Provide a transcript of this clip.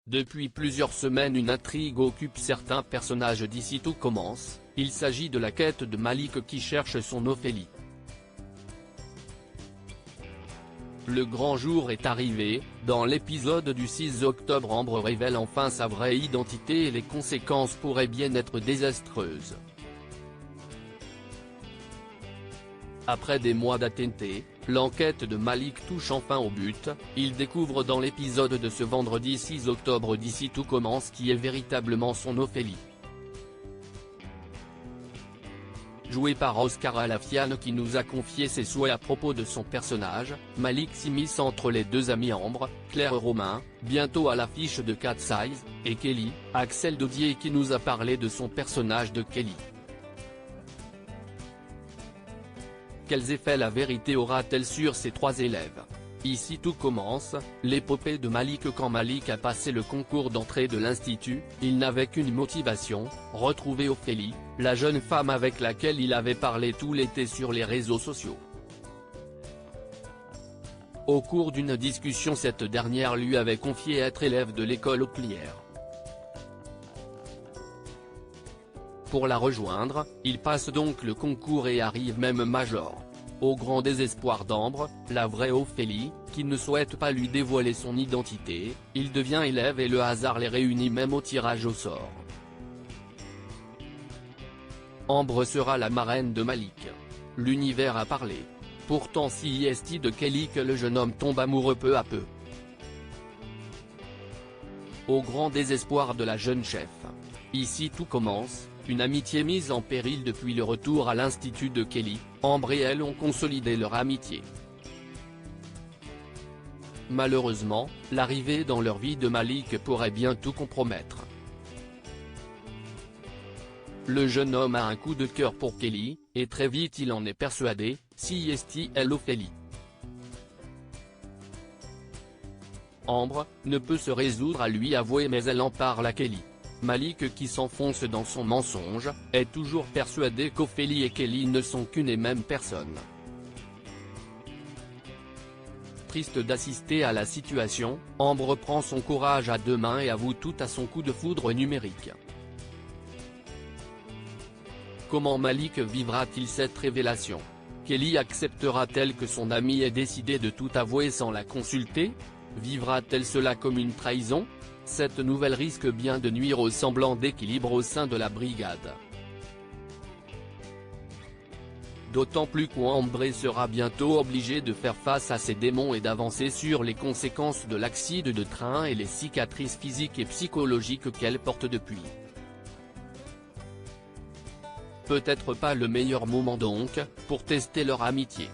Depuis plusieurs semaines une intrigue occupe certains personnages d'ici tout commence, il s'agit de la quête de Malik qui cherche son Ophélie. Le grand jour est arrivé, dans l'épisode du 6 octobre Ambre révèle enfin sa vraie identité et les conséquences pourraient bien être désastreuses. Après des mois d'attente, l'enquête de Malik touche enfin au but, il découvre dans l'épisode de ce vendredi 6 octobre d'ici tout commence qui est véritablement son Ophélie. Joué par Oscar Alafian qui nous a confié ses souhaits à propos de son personnage, Malik s'immisce entre les deux amies Ambre, Claire Romain, bientôt à l'affiche de Cat Size, et Kelly, Axel Dodier qui nous a parlé de son personnage de Kelly. Quels effets la vérité aura-t-elle sur ses trois élèves? Ici tout commence, l'épopée de Malik. Quand Malik a passé le concours d'entrée de l'institut, il n'avait qu'une motivation, retrouver Ophélie, la jeune femme avec laquelle il avait parlé tout l'été sur les réseaux sociaux. Au cours d'une discussion cette dernière lui avait confié être élève de l'école hôtelière. Pour la rejoindre, il passe donc le concours et arrive même major. Au grand désespoir d'Ambre, la vraie Ophélie, qui ne souhaite pas lui dévoiler son identité, il devient élève et le hasard les réunit même au tirage au sort. Ambre sera la marraine de Malik. L'univers a parlé. Pourtant si est de Kelly que le jeune homme tombe amoureux peu à peu. Au grand désespoir de la jeune chef. Ici tout commence. Une amitié mise en péril depuis le retour à l'institut de Kelly, Ambre et elle ont consolidé leur amitié. Malheureusement, l'arrivée dans leur vie de Malik pourrait bien tout compromettre. Le jeune homme a un coup de cœur pour Kelly, et très vite il en est persuadé, si est Ophélie. Ambre ne peut se résoudre à lui avouer mais elle en parle à Kelly. Malik qui s'enfonce dans son mensonge, est toujours persuadé qu'Ophélie et Kelly ne sont qu'une et même personne. Triste d'assister à la situation, Ambre prend son courage à deux mains et avoue tout à son coup de foudre numérique. Comment Malik vivra-t-il cette révélation? Kelly acceptera-t-elle que son amie ait décidé de tout avouer sans la consulter? Vivra-t-elle cela comme une trahison? Cette nouvelle risque bien de nuire au semblant d'équilibre au sein de la brigade. D'autant plus qu'Ambre sera bientôt obligée de faire face à ses démons et d'avancer sur les conséquences de l'accident de train et les cicatrices physiques et psychologiques qu'elle porte depuis. Peut-être pas le meilleur moment donc, pour tester leur amitié.